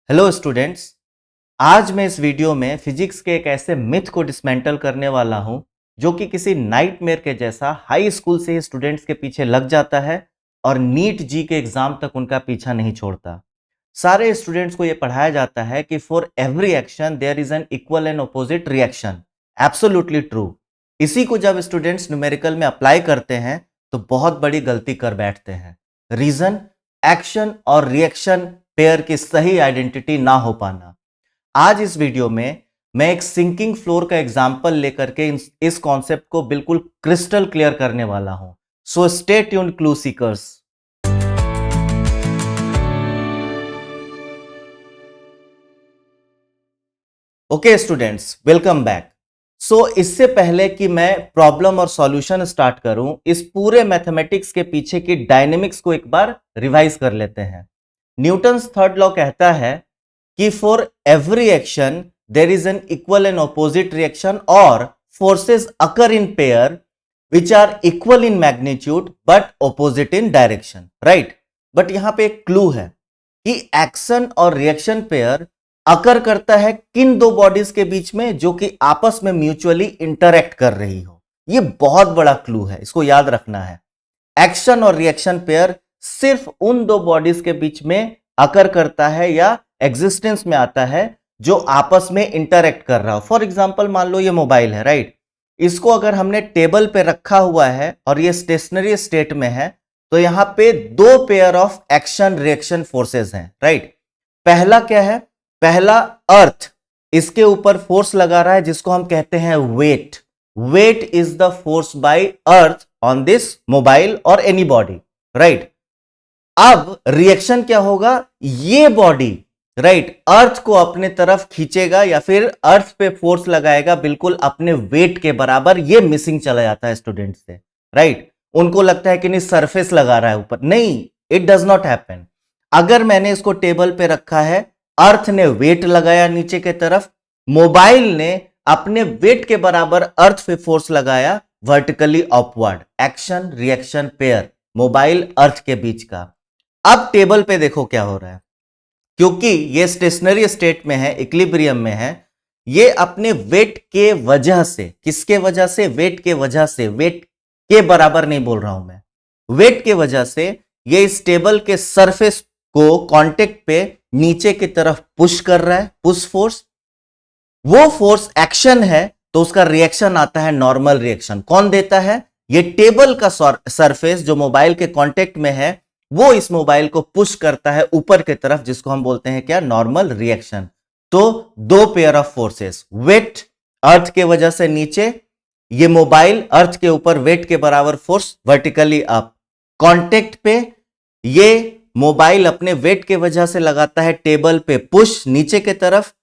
Hello students. आज मैं इस वीडियो में फिजिक्स के एक ऐसे मिथ को डिसमेंटल करने वाला हूं जो कि किसी नाइटमेयर के जैसा हाई स्कूल से ही स्टूडेंट्स के पीछे लग जाता है और नीट जी के एग्जाम तक उनका पीछा नहीं छोड़ता। सारे स्टूडेंट्स को यह पढ़ाया जाता है कि for every action there is an equal and opposite reaction. Absolutely true. इसी को जब स्टूडेंट्स न्यूमेरिकल में अप्लाई करते हैं तो बहुत बड़ी गलती कर बैठते हैं। रीजन, एक्शन और रिएक्शन पेयर की सही आइडेंटिटी ना हो पाना। आज इस वीडियो में मैं एक सिंकिंग फ्लोर का एग्जांपल लेकर के इस कॉन्सेप्ट को बिल्कुल क्रिस्टल क्लियर करने वाला हूं। So stay tuned clue seekers. Okay students, welcome back. So इससे पहले कि मैं प्रॉब्लम और सॉल्यूशन स्टार्ट करूं, इस पूरे मैथमेटिक्स के पीछे की डायनेमिक्स को एक बार रिवाइज कर लेते हैं। न्यूटन्स थर्ड लॉ कहता है कि for every action there is an equal and opposite reaction और forces occur in pair which are equal in magnitude but opposite in direction. Right, but यहां पे एक क्लू है कि एक्शन और रिएक्शन पेयर अकर करता है किन दो बॉडीज के बीच में जो कि आपस में म्यूचुअली इंटरैक्ट कर रही हो। यह बहुत बड़ा क्लू है, इसको याद रखना है। एक्शन और रिएक्शन पेयर सिर्फ उन दो बॉडीज के बीच में अकर करता है या एग्जिस्टेंस में आता है जो आपस में इंटरैक्ट कर रहा हो। फॉर एग्जाम्पल मान लो ये मोबाइल है, राइट। इसको अगर हमने टेबल पे रखा हुआ है और ये स्टेशनरी स्टेट में है तो यहां पे दो pair of action reaction forces हैं, राइट। पहला क्या है? पहला अर्थ इसके ऊपर फोर्स लगा रहा है जिसको हम कहते हैं weight. Weight is the force by earth on this mobile और एनी बॉडी, राइट। अब रिएक्शन क्या होगा? ये बॉडी, राइट, अर्थ को अपने तरफ खींचेगा या फिर अर्थ पे फोर्स लगाएगा बिल्कुल अपने वेट के बराबर। ये मिसिंग चला जाता है स्टूडेंट से, राइट। उनको लगता है कि नहीं सरफेस लगा रहा है ऊपर, नहीं, इट डज नॉट हैपन। अगर मैंने इसको टेबल पे रखा है, अर्थ ने वेट लगाया नीचे के तरफ, मोबाइल ने अपने वेट के बराबर अर्थ पे फोर्स लगाया vertically upward. Action reaction pair mobile earth के बीच का। अब टेबल पे देखो क्या हो रहा है। क्योंकि ये स्टेशनरी स्टेट में है, इक्विलिब्रियम में है, ये अपने वेट के वजह से, किसके वजह से? वेट के वजह से। वेट के बराबर नहीं बोल रहा हूं मैं, वेट के वजह से ये इस टेबल के सरफेस को कांटेक्ट पे नीचे की तरफ पुश कर रहा है, पुश फोर्स। वो फोर्स एक्शन है तो उसका रिएक्शन आता है नॉर्मल रिएक्शन। कौन देता है? ये टेबल का सरफेस जो मोबाइल के कांटेक्ट में है वो इस मोबाइल को पुश करता है ऊपर की तरफ, जिसको हम बोलते हैं क्या? Normal reaction. तो दो पेयर ऑफ फोर्सेस, वेट अर्थ के वजह से नीचे, ये मोबाइल अर्थ के ऊपर वेट के बराबर फोर्स वर्टिकली अप। कांटेक्ट पे ये मोबाइल अपने वेट के वजह से लगाता है टेबल पे पुश नीचे के तरफ।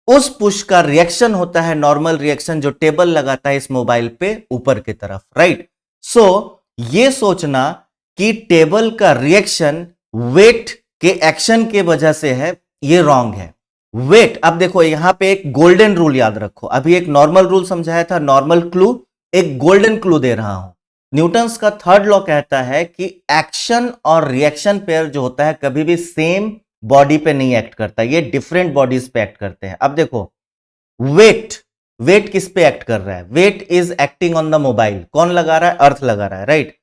उस पुश का रिएक्शन होता है नॉर्मल रिएक्शन जो टेबल लगाता है इस मोबाइल पे ऊपर की तरफ, राइट। सो ये सोचना कि टेबल का रिएक्शन वेट के एक्शन के वजह से है, ये रॉन्ग है। वेट, अब देखो यहां पे एक गोल्डन रूल याद रखो। अभी एक नॉर्मल रूल समझाया था, नॉर्मल क्लू, एक गोल्डन क्लू दे रहा हूं। न्यूटन्स का थर्ड लॉ कहता है कि एक्शन और रिएक्शन पेयर जो होता है कभी भी सेम बॉडी पे नहीं एक्ट करता, ये डिफरेंट बॉडीज पे एक्ट करते हैं। अब देखो वेट, वेट किस पे एक्ट कर रहा है? Weight is acting on the mobile. कौन लगा रहा है? अर्थ लगा रहा है, राइट।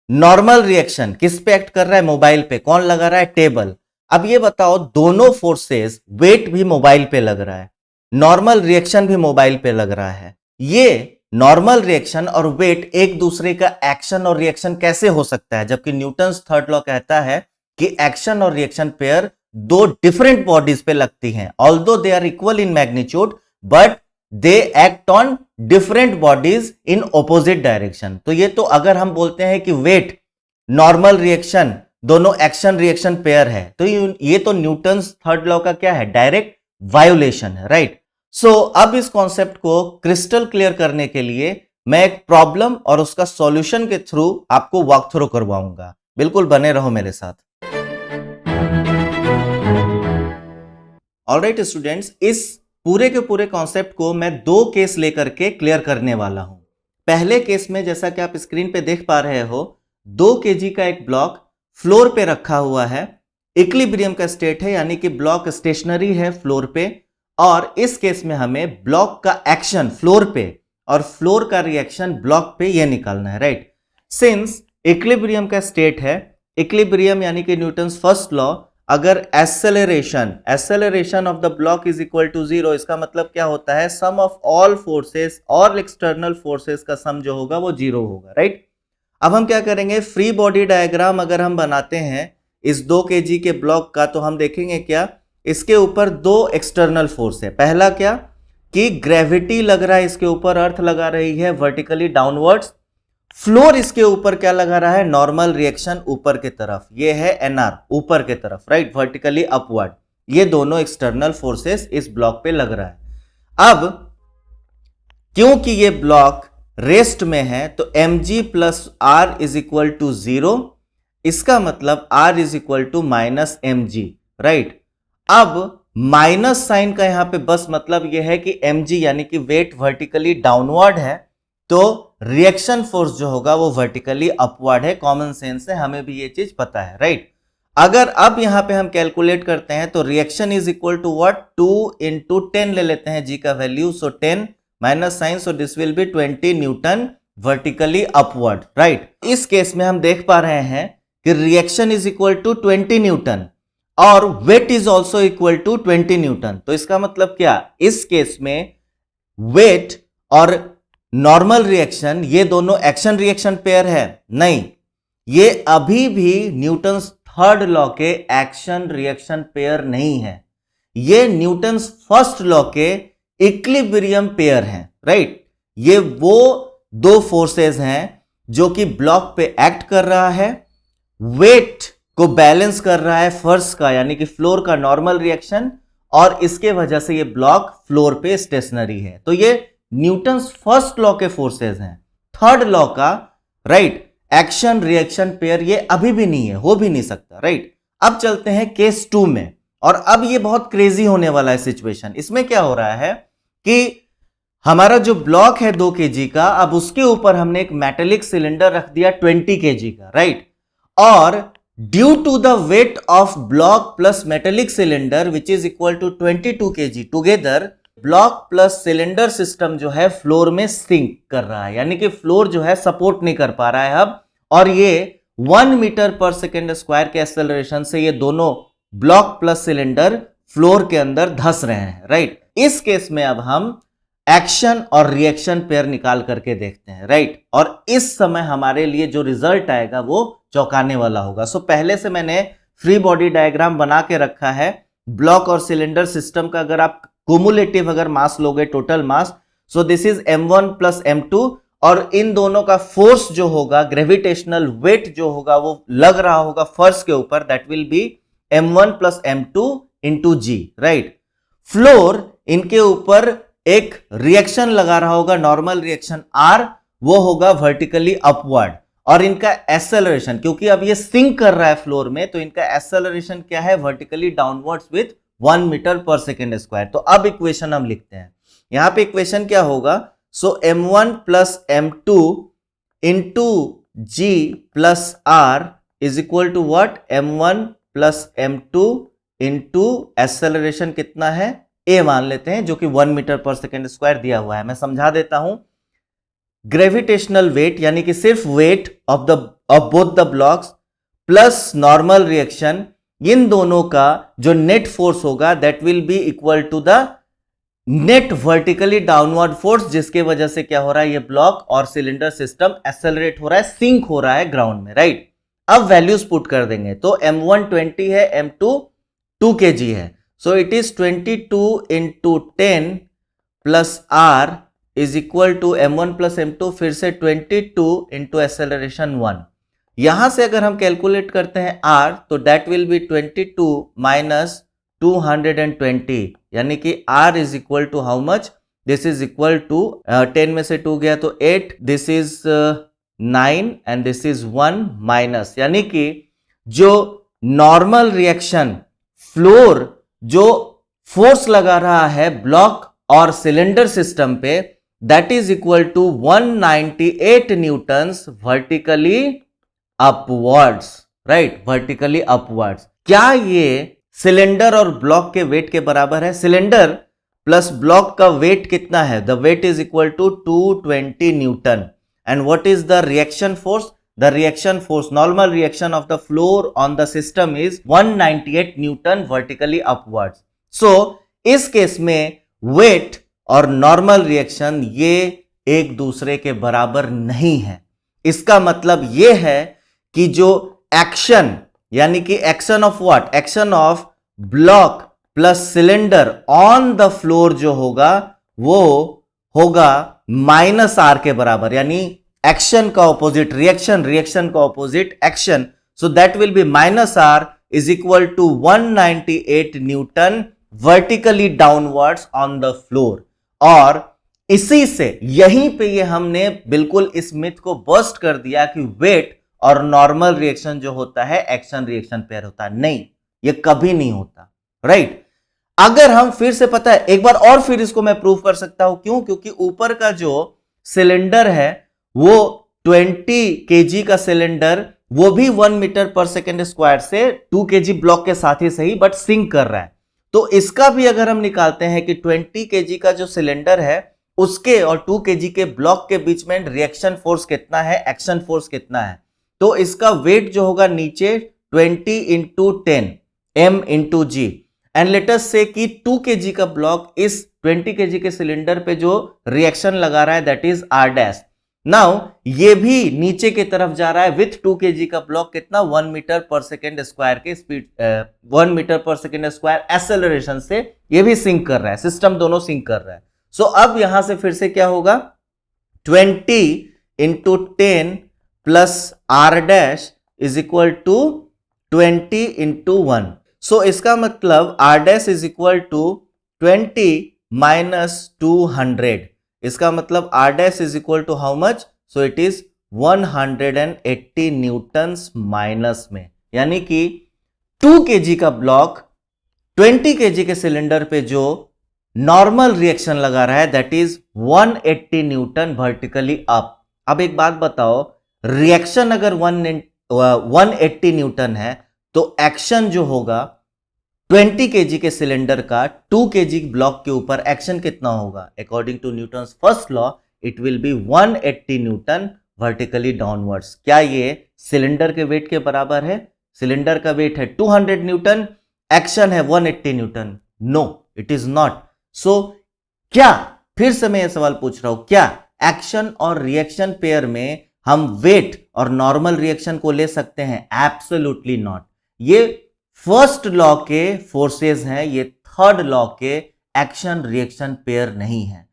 नॉर्मल रिएक्शन किस पे एक्ट कर रहा है? मोबाइल पे। कौन लगा रहा है? टेबल। अब ये बताओ, दोनों फोर्सेस, वेट भी मोबाइल पे लग रहा है, नॉर्मल रिएक्शन भी मोबाइल पे लग रहा है, ये नॉर्मल रिएक्शन और वेट एक दूसरे का एक्शन और रिएक्शन कैसे हो सकता है? जबकि न्यूटन्स थर्ड लॉ कहता है कि एक्शन और रिएक्शन पेयर दो डिफरेंट बॉडीज पे लगती हैं, although they are equal in magnitude but they act on different bodies in opposite direction. तो ये तो अगर हम बोलते हैं कि वेट नॉर्मल रिएक्शन दोनों एक्शन रिएक्शन पेयर है, तो ये तो न्यूटन्स थर्ड लॉ का क्या है? डायरेक्ट वायोलेशन है, राइट। सो अब इस कॉन्सेप्ट को क्रिस्टल क्लियर करने के लिए मैं एक प्रॉब्लम और उसका सॉल्यूशन के थ्रू आपको वॉक थ्रू करवाऊंगा। बिल्कुल बने रहो मेरे साथ। ऑलराइट स्टूडेंट्स, इस पूरे के पूरे कॉन्सेप्ट को मैं दो केस लेकर के क्लियर करने वाला हूं। पहले केस में जैसा कि आप स्क्रीन पे देख पा रहे हो, 2 kg का एक ब्लॉक फ्लोर पे रखा हुआ है। इक्विलिब्रियम का स्टेट है, यानी कि ब्लॉक स्टेशनरी है फ्लोर पे, और इस केस में हमें ब्लॉक का एक्शन फ्लोर पे और फ्लोर का रिएक्शन ब्लॉक पे ये निकालना है, राइट। सिंस इक्विलिब्रियम का स्टेट है, इक्विलिब्रियम यानी कि न्यूटन्स फर्स्ट लॉ, अगर acceleration of the block is equal to 0, इसका मतलब क्या होता है, सम ऑफ ऑल फोर्सेस और एक्सटर्नल फोर्सेस का सम जो होगा वो 0 होगा, राइट। अब हम क्या करेंगे, फ्री बॉडी डायग्राम अगर हम बनाते हैं इस 2 kg के ब्लॉक का, तो हम देखेंगे क्या, इसके ऊपर 2 एक्सटर्नल फोर्स है। पहला क्या कि ग्रेविटी लग रहा है इसके ऊपर, अर्थ लगा रही है वर्टिकली डाउनवर्ड्स। फ्लोर इसके ऊपर क्या लगा रहा है, नॉर्मल रिएक्शन ऊपर की तरफ, ये है एनआर ऊपर की तरफ, राइट, वर्टिकली अपवर्ड। ये दोनों एक्सटर्नल फोर्सेस इस ब्लॉक पे लग रहा है। अब क्योंकि ये ब्लॉक रेस्ट में है तो mg plus R is equal to 0, इसका मतलब r is equal to minus mg, right. अब माइनस साइन का यहां पे बस मतलब यह है कि mg यानी कि वेट वर्टिकली डाउनवर्ड है, तो रिएक्शन फोर्स जो होगा वो वर्टिकली अपवर्ड है। कॉमन सेंस से हमें भी ये चीज पता है, राइट। अगर अब यहां पे हम कैलकुलेट करते हैं तो reaction is equal to what, 2 into 10 ले लेते हैं जी का value, so 10 minus sign, so this will be 20 Newton vertically upward, right. इस केस में हम देख पा रहे हैं कि reaction is equal to 20 Newton और wait is also equal to 20 Newton. तो इसका मतलब क्या, इस केस में वेट और नॉर्मल रिएक्शन ये दोनों एक्शन रिएक्शन पेयर है, नहीं, ये अभी भी न्यूटन्स थर्ड लॉ के एक्शन रिएक्शन पेयर नहीं है, ये न्यूटन्स फर्स्ट लॉ के इक्विलिब्रियम पेयर हैं, राइट। ये वो 2 फोर्सेस हैं जो कि ब्लॉक पे एक्ट कर रहा है, वेट को बैलेंस कर रहा है फर्श का यानी कि फ्लोर का नॉर्मल रिएक्शन, और इसके वजह से ये ब्लॉक फ्लोर पे स्टेशनरी है। तो ये न्यूटन्स फर्स्ट लॉ के फोर्सेस हैं। थर्ड लॉ का, राइट, एक्शन रिएक्शन पेयर ये अभी भी नहीं है, हो भी नहीं सकता, राइट। अब चलते हैं केस 2 में, और अब ये बहुत क्रेजी होने वाला है सिचुएशन। इसमें क्या हो रहा है कि हमारा जो ब्लॉक है 2 kg का, अब उसके ऊपर हमने एक मेटेलिक सिलेंडर रख दिया 20 kg का, राइट। और due to the weight of block plus metallic cylinder which is equal to 22 kg together, block plus cylinder system जो है फ्लोर में सिंक कर रहा है, यानी कि फ्लोर जो है सपोर्ट नहीं कर पा रहा है अब, और ये 1 मीटर पर सेकेंड स्क्वायर के एक्सेलरेशन से ये दोनों ब्लॉक प्लस सिलेंडर फ्लोर के अंदर धंस रहे हैं, राइट। इस केस में अब हम एक्शन और रिएक्शन पेयर निकाल करके देखते हैं, राइट। और इस समय हमारे लिए जो रिजल्ट आएगा वो चौंकाने वाला होगा। सो पहले से मैंने फ्री बॉडी डायग्राम बना के रखा है ब्लॉक और सिलेंडर सिस्टम का। अगर आप कुमुलेटिव अगर मास लोगे, total mass, so this is m1 plus m2, और इन दोनों का फोर्स जो होगा, ग्रेविटेशनल वेट जो होगा वो लग रहा होगा फर्श के ऊपर, that will be m1 plus m2 into g, right. Floor इनके ऊपर एक रिएक्शन लगा रहा होगा, नॉर्मल रिएक्शन R, वो होगा वर्टिकली अपवर्ड, और इनका एक्सेलरेशन, क्योंकि अब ये सिंक कर रहा है फ्लोर में, तो इनका एक्सेलरेशन क्या है, वर्टिकली डाउनवर्ड्स विथ 1 मीटर पर सेकेंड स्क्वायर। तो अब इक्वेशन हम लिखते हैं, यहां पे इक्वेशन क्या होगा, so m1 plus m2 into g plus r is equal to what, m1 plus m2 into acceleration कितना है, a मान लेते हैं, जो कि 1 मीटर पर सेकेंड स्क्वायर दिया हुआ है। मैं समझा देता हूं, ग्रेविटेशनल वेट यानी कि सिर्फ weight of both the blocks plus normal reaction, इन दोनों का जो नेट फोर्स होगा that will be equal to the net vertically downward force, जिसके वजह से क्या हो रहा है, ये ब्लॉक और सिलेंडर सिस्टम एक्सेलरेट हो रहा है, सिंक हो रहा है ग्राउंड में, राइट। अब वैल्यूज पुट कर देंगे, तो m1 20 है, m2 2 kg है, so it is 22 into 10 plus r is equal to m1 plus m2, फिर से 22 इंटू एक्सेलरेशन 1। यहां से अगर हम कैलकुलेट करते हैं r, तो दैट विल बी 22 माइनस 220, यानी कि r is equal to how much, this is equal to 10 में से 2 गया तो 8, this is 9 and this is 1 minus, यानी कि जो नॉर्मल रिएक्शन फ्लोर जो फोर्स लगा रहा है ब्लॉक और सिलेंडर सिस्टम पे, that is equal to 198 newtons vertically upwards, right, vertically upwards. क्या ये सिलेंडर और ब्लॉक के वेट के बराबर है? सिलेंडर प्लस ब्लॉक का वेट कितना है? The weight is equal to 220 newton. And what is the reaction force? The reaction force, normal reaction of the floor on the system is 198 newton vertically upwards. So इस case में wait और normal reaction ये एक दूसरे के बराबर नहीं है. इसका मतलब यह है कि जो एक्शन, यानी कि action of what? Action of block plus cylinder on the floor जो होगा वो होगा माइनस आर के बराबर. यानी एक्शन का ऑपोजिट रिएक्शन, रिएक्शन का opposite action. So that will be minus R is equal to 198 newton vertically downwards on the floor. और इसी से यहीं पे ये हमने बिल्कुल इस मिथ को बस्ट कर दिया कि वेट और नॉर्मल रिएक्शन जो होता है एक्शन रिएक्शन पेयर होता है. नहीं, ये कभी नहीं होता. राइट? अगर हम फिर से, पता है, एक बार और फिर इसको मैं प्रूव कर सकता हूं. क्यों? क्योंकि ऊपर का जो सिलेंडर है वो 20 केजी का सिलेंडर, वो भी 1 मीटर पर सेकेंड स्क्वायर से 2 केजी ब्लॉक के साथ ही सही बट सिंक कर रहा है. तो इसका भी अगर हम निकालते हैं कि 20 केजी का जो सिलेंडर है उसके और 2 केजी के ब्लॉक के बीच में रिएक्शन फोर्स कितना है, एक्शन फोर्स कितना है, तो इसका वेट जो होगा नीचे 20 into 10 m into g. And let us say कि 2 केजी का ब्लॉक इस 20 केजी के सिलेंडर पे जो रिएक्शन लगा रहा है that is R dash. Now ये भी नीचे की तरफ जा रहा है विथ 2 केजी का ब्लॉक कितना, 1 मीटर पर सेकेंड स्क्वायर के स्पीड, 1 मीटर पर सेकेंड स्क्वायर एक्सेलरेशन से ये भी सिंक कर रहा है. सिस्टम दोनों सिंक कर रहा है. सो अब यहां से फिर से क्या होगा, 20 into 10 plus R dash is equal to 20 into 1. So इसका मतलब R dash is equal to 20 minus 200. इसका मतलब R dash is equal to how much? So it is 180 newtons minus में. यानी कि 2 केजी का ब्लॉक 20 केजी के सिलेंडर पे जो नॉर्मल रिएक्शन लगा रहा है that is 180 newton vertically up. अब एक बात बताओ, रिएक्शन अगर 180 न्यूटन है तो एक्शन जो होगा 20 केजी के सिलेंडर का 2 केजी ब्लॉक के ऊपर एक्शन कितना होगा? According to Newton's first law it will be 180 newton vertically downwards. क्या ये सिलेंडर के वेट के बराबर है? सिलेंडर का वेट है 200 न्यूटन, एक्शन है 180 newton. No, it is not. So क्या, फिर से मैं ये सवाल पूछ रहा हूं, क्या एक्शन और रिएक्शन पेयर में हम वेट और नॉर्मल रिएक्शन को ले सकते हैं? Absolutely not. ये फर्स्ट लॉ के फोर्सेस हैं, ये थर्ड लॉ के एक्शन रिएक्शन पेयर नहीं है.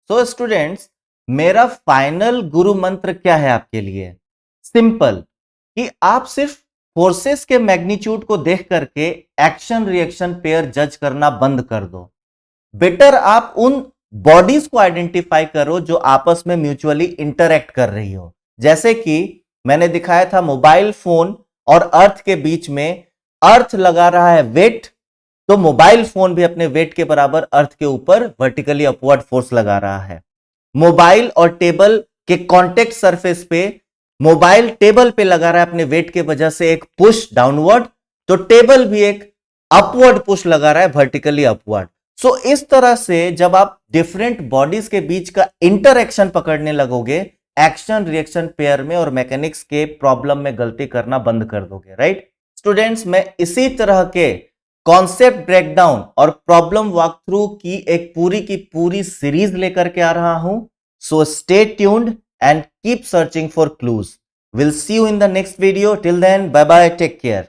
सो स्टूडेंट्स, मेरा फाइनल गुरु मंत्र क्या है आपके लिए? सिंपल, कि आप सिर्फ फोर्सेस के मैग्नीट्यूड को देख करके एक्शन रिएक्शन पेयर जज करना बंद कर दो. बेटर आप उन बॉडीज को आइडेंटिफाई करो जो आपस में म्यूचुअली इंटरैक्ट कर रही हो. जैसे कि मैंने दिखाया था मोबाइल फोन और अर्थ के बीच में, अर्थ लगा रहा है वेट, तो मोबाइल फोन भी अपने वेट के बराबर अर्थ के ऊपर वर्टिकली अपवर्ड फोर्स लगा रहा है. मोबाइल और टेबल के कॉन्टेक्ट सरफेस पे मोबाइल टेबल पे लगा रहा है अपने वेट के वजह से एक पुश डाउनवर्ड, तो टेबल भी एक अपवर्ड पुश लगा रहा है वर्टिकली अपवर्ड. सो इस तरह से जब आप डिफरेंट बॉडीज के बीच का इंटरएक्शन पकड़ने लगोगे एक्शन रिएक्शन पेयर में और मैकेनिक्स के प्रॉब्लम में गलती करना बंद कर दोगे. राइट स्टूडेंट्स, मैं इसी तरह के कॉन्सेप्ट ब्रेकडाउन और प्रॉब्लम वॉक थ्रू की एक पूरी सीरीज लेकर के आ रहा हूं. So stay tuned and keep searching for clues. We'll see you in the next video. Till then, bye bye, take care.